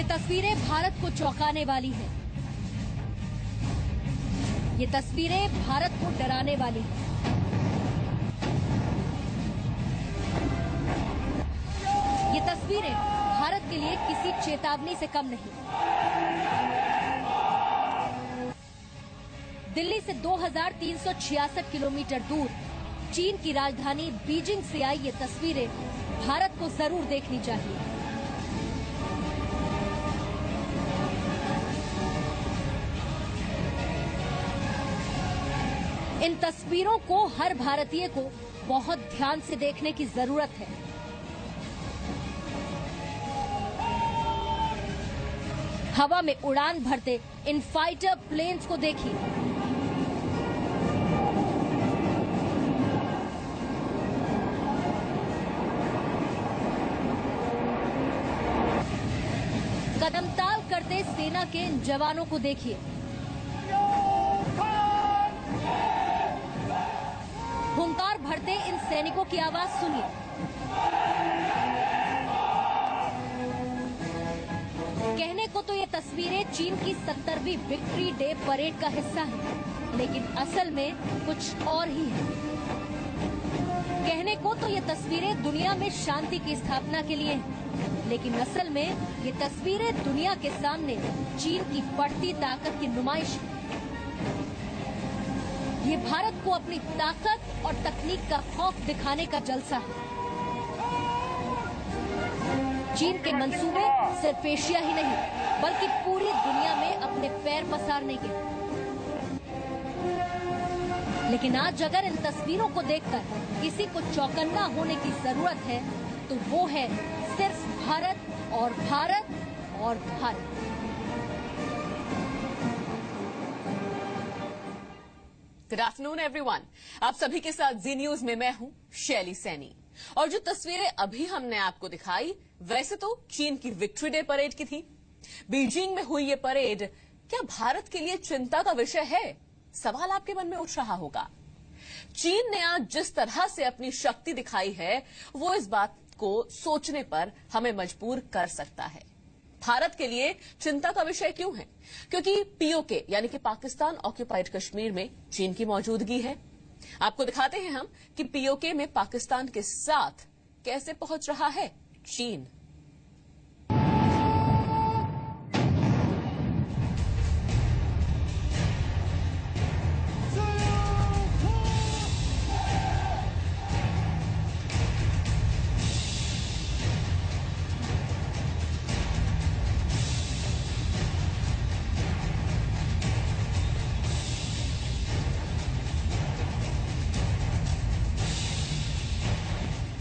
ये तस्वीरें भारत को चौंकाने वाली हैं। ये तस्वीरें भारत को डराने वाली हैं। ये तस्वीरें भारत के लिए किसी चेतावनी से कम नहीं। दिल्ली से 2366 किलोमीटर दूर चीन की राजधानी बीजिंग से आई ये तस्वीरें भारत को जरूर देखनी चाहिए। इन तस्वीरों को हर भारतीय को बहुत ध्यान से देखने की जरूरत है। हवा में उड़ान भरते इन फाइटर प्लेन्स को देखिए। कदमताल करते सेना के इन जवानों को देखिए। हुंकार भरते इन सैनिकों की आवाज सुनिए। कहने को तो ये तस्वीरें चीन की 70वीं विक्ट्री डे परेड का हिस्सा है, लेकिन असल में कुछ और ही है। कहने को तो ये तस्वीरें दुनिया में शांति की स्थापना के लिए हैं, लेकिन असल में ये तस्वीरें दुनिया के सामने चीन की बढ़ती ताकत की नुमाइश है। ये भारत को अपनी ताकत और तकनीक का खौफ दिखाने का जलसा है। चीन के मंसूबे सिर्फ एशिया ही नहीं बल्कि पूरी दुनिया में अपने पैर पसारने के। लेकिन आज अगर इन तस्वीरों को देखकर किसी को चौकन्ना होने की जरूरत है तो वो है सिर्फ भारत और भारत और भारत। गुड आफ्टरनून एवरीवन, आप सभी के साथ जी न्यूज में मैं हूं शैली सैनी। और जो तस्वीरें अभी हमने आपको दिखाई वैसे तो चीन की विक्ट्री डे परेड की थी। बीजिंग में हुई ये परेड क्या भारत के लिए चिंता का विषय है? सवाल आपके मन में उठ रहा होगा। चीन ने आज जिस तरह से अपनी शक्ति दिखाई है वो इस बात को सोचने पर हमें मजबूर कर सकता है। भारत के लिए चिंता का विषय क्यों है? क्योंकि पीओके यानी कि पाकिस्तान ऑक्यूपाइड कश्मीर में चीन की मौजूदगी है। आपको दिखाते हैं हम कि पीओके में पाकिस्तान के साथ कैसे पहुंच रहा है चीन।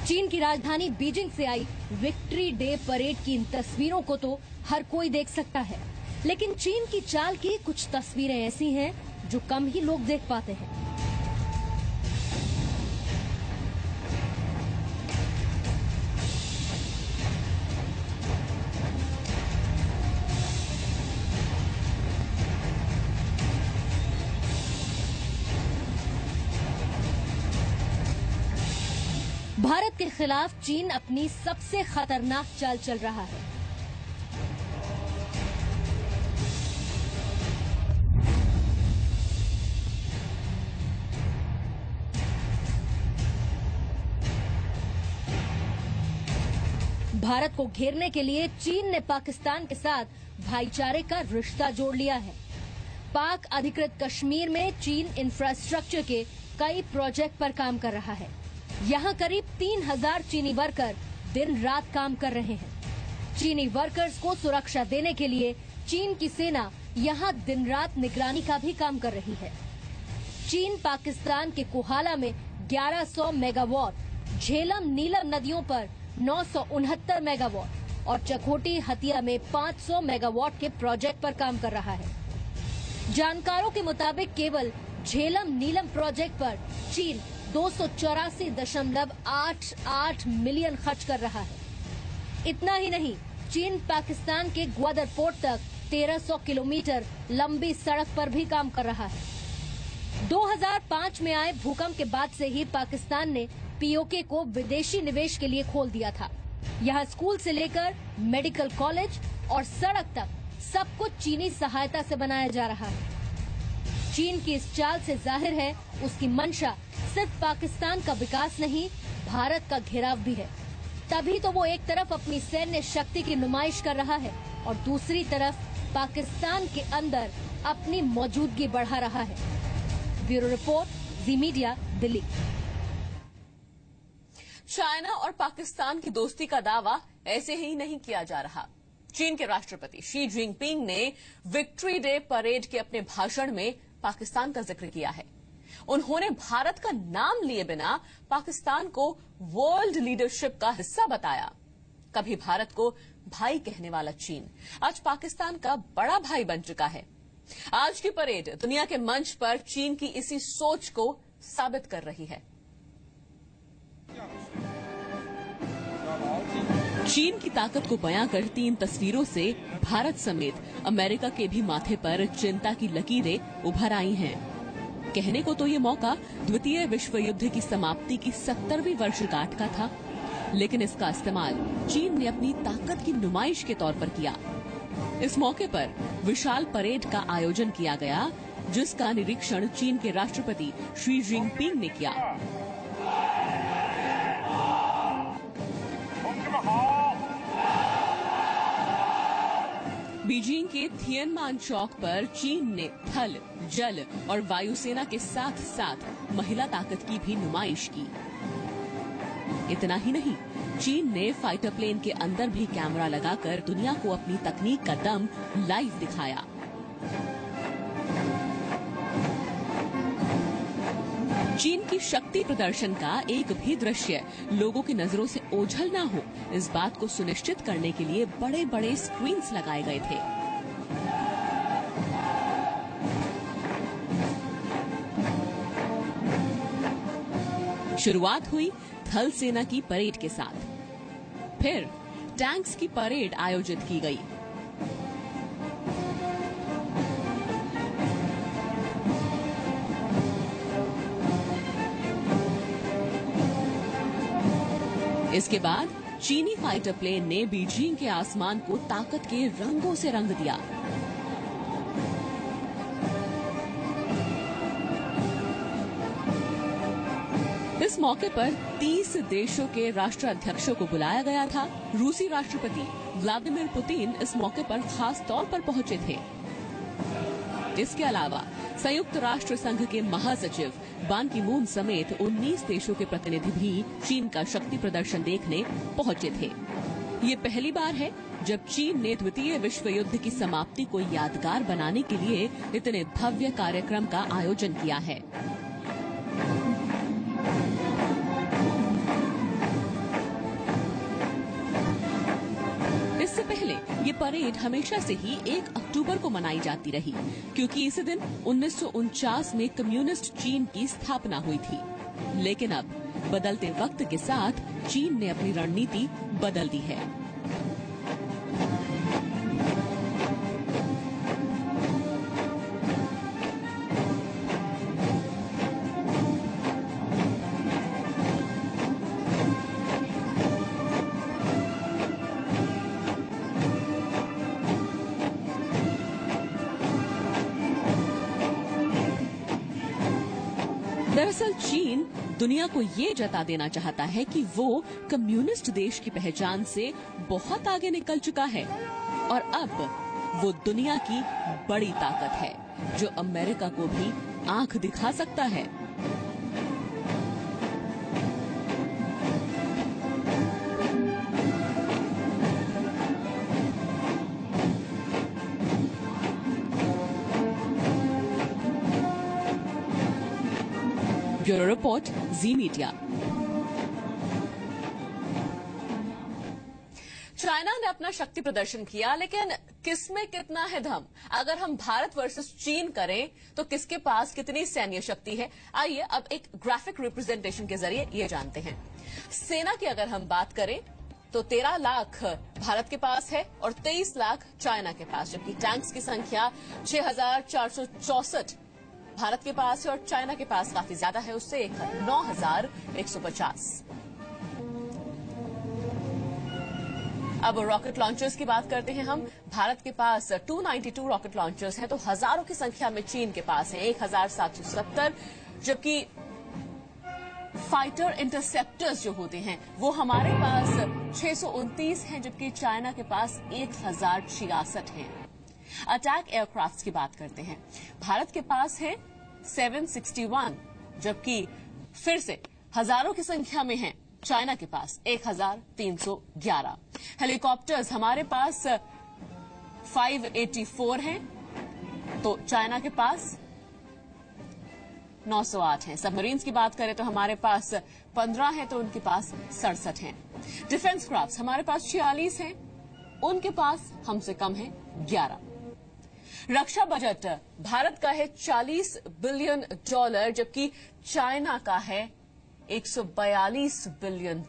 चीन की राजधानी बीजिंग से आई विक्ट्री डे परेड की इन तस्वीरों को तो हर कोई देख सकता है, लेकिन चीन की चाल की कुछ तस्वीरें ऐसी हैं जो कम ही लोग देख पाते हैं। भारत के खिलाफ चीन अपनी सबसे खतरनाक चाल चल रहा है। भारत को घेरने के लिए चीन ने पाकिस्तान के साथ भाईचारे का रिश्ता जोड़ लिया है। पाक अधिकृत कश्मीर में चीन इंफ्रास्ट्रक्चर के कई प्रोजेक्ट पर काम कर रहा है। यहाँ करीब 3000 चीनी वर्कर दिन रात काम कर रहे हैं। चीनी वर्कर्स को सुरक्षा देने के लिए चीन की सेना यहाँ दिन रात निगरानी का भी काम कर रही है। चीन पाकिस्तान के कोहाला में 1100 मेगावाट, झेलम नीलम नदियों पर 969 मेगावाट और चकोटी हतिया में 500 मेगावाट के प्रोजेक्ट पर काम कर रहा है। जानकारों के मुताबिक केवल झेलम नीलम प्रोजेक्ट पर चीन 284.88 मिलियन खर्च कर रहा है। इतना ही नहीं, चीन पाकिस्तान के ग्वादर पोर्ट तक 1300 किलोमीटर लंबी सड़क पर भी काम कर रहा है। 2005 में आए भूकंप के बाद से ही पाकिस्तान ने पीओके को विदेशी निवेश के लिए खोल दिया था। यहाँ स्कूल से लेकर मेडिकल कॉलेज, और सड़क तक सब कुछ चीनी सहायता से बनाया जा रहा है। चीन की इस चाल से जाहिर है उसकी मंशा सिर्फ पाकिस्तान का विकास नहीं, भारत का घेराव भी है। तभी तो वो एक तरफ अपनी सैन्य शक्ति की नुमाइश कर रहा है और दूसरी तरफ पाकिस्तान के अंदर अपनी मौजूदगी बढ़ा रहा है। ब्यूरो रिपोर्ट, जी मीडिया, दिल्ली। चाइना और पाकिस्तान की दोस्ती का दावा ऐसे ही नहीं किया जा रहा। चीन के राष्ट्रपति शी जिनपिंग ने विक्ट्री डे परेड के अपने भाषण में पाकिस्तान का जिक्र किया है। उन्होंने भारत का नाम लिए बिना पाकिस्तान को वर्ल्ड लीडरशिप का हिस्सा बताया। कभी भारत को भाई कहने वाला चीन आज पाकिस्तान का बड़ा भाई बन चुका है। आज की परेड दुनिया के मंच पर चीन की इसी सोच को साबित कर रही है। चीन की ताकत को बयां करती इन तस्वीरों से भारत समेत अमेरिका के भी माथे पर चिंता की लकीरें उभर आई हैं। कहने को तो ये मौका द्वितीय विश्व युद्ध की समाप्ति की 70वीं वर्षगांठ का था, लेकिन इसका इस्तेमाल चीन ने अपनी ताकत की नुमाइश के तौर पर किया। इस मौके पर विशाल परेड का आयोजन किया गया, जिसका निरीक्षण चीन के राष्ट्रपति शी जिनपिंग ने किया। बीजिंग के थियनमान चौक पर चीन ने थल, जल और वायुसेना के साथ साथ महिला ताकत की भी नुमाइश की। इतना ही नहीं, चीन ने फाइटर प्लेन के अंदर भी कैमरा लगाकर दुनिया को अपनी तकनीक का दम लाइव दिखाया। चीन की शक्ति प्रदर्शन का एक भी दृश्य लोगों की नजरों से ओझल न हो, इस बात को सुनिश्चित करने के लिए बड़े बड़े स्क्रीन्स लगाए गए थे। शुरुआत हुई थल सेना की परेड के साथ, फिर टैंक्स की परेड आयोजित की गई। इसके बाद चीनी फाइटर प्लेन ने बीजिंग के आसमान को ताकत के रंगों से रंग दिया। इस मौके पर 30 देशों के राष्ट्राध्यक्षों को बुलाया गया था। रूसी राष्ट्रपति व्लादिमीर पुतिन इस मौके पर खास तौर पर पहुंचे थे। इसके अलावा संयुक्त राष्ट्र संघ के महासचिव बान की मून समेत 19 देशों के प्रतिनिधि भी चीन का शक्ति प्रदर्शन देखने पहुंचे थे। ये पहली बार है जब चीन ने द्वितीय विश्व युद्ध की समाप्ति को यादगार बनाने के लिए इतने भव्य कार्यक्रम का आयोजन किया है। इससे पहले ये परेड हमेशा से ही 1 अक्टूबर को मनाई जाती रही, क्योंकि इसी दिन 1949 में कम्युनिस्ट चीन की स्थापना हुई थी। लेकिन अब बदलते वक्त के साथ चीन ने अपनी रणनीति बदल दी है। दरअसल चीन दुनिया को ये जता देना चाहता है कि वो कम्युनिस्ट देश की पहचान से बहुत आगे निकल चुका है और अब वो दुनिया की बड़ी ताकत है, जो अमेरिका को भी आंख दिखा सकता है। ब्यूरो रिपोर्ट, जी मीडिया। चाइना ने अपना शक्ति प्रदर्शन किया, लेकिन किसमें कितना है दम? अगर हम भारत वर्सेस चीन करें तो किसके पास कितनी सैन्य शक्ति है? आइए अब एक ग्राफिक रिप्रेजेंटेशन के जरिए ये जानते हैं। सेना की अगर हम बात करें तो 13 लाख भारत के पास है और 23 लाख चाइना के पास, जबकि टैंक्स की संख्या 6,464 भारत के पास है और चाइना के पास काफी ज्यादा है, उससे 9,150। अब रॉकेट लॉन्चर्स की बात करते हैं हम। भारत के पास 292 रॉकेट लॉन्चर्स हैं, तो हजारों की संख्या में चीन के पास है 1770, जबकि फाइटर इंटरसेप्टर्स जो होते हैं वो हमारे पास 629 हैं, जबकि चाइना के पास 1066 हैं। अटैक एयरक्राफ्ट की बात करते हैं, भारत के पास है 761, जबकि फिर से हजारों की संख्या में है चाइना के पास 1311। हेलीकॉप्टर्स हमारे पास 584 हैं, तो चाइना के पास 908 हैं। सबमरीन्स की बात करें तो हमारे पास 15 है, तो उनके पास 67 हैं। डिफेंस क्राफ्ट हमारे पास 46 हैं, उनके पास हमसे कम है 11। रक्षा बजट भारत का है $40 बिलियन, जबकि चाइना का है $142 बिलियन।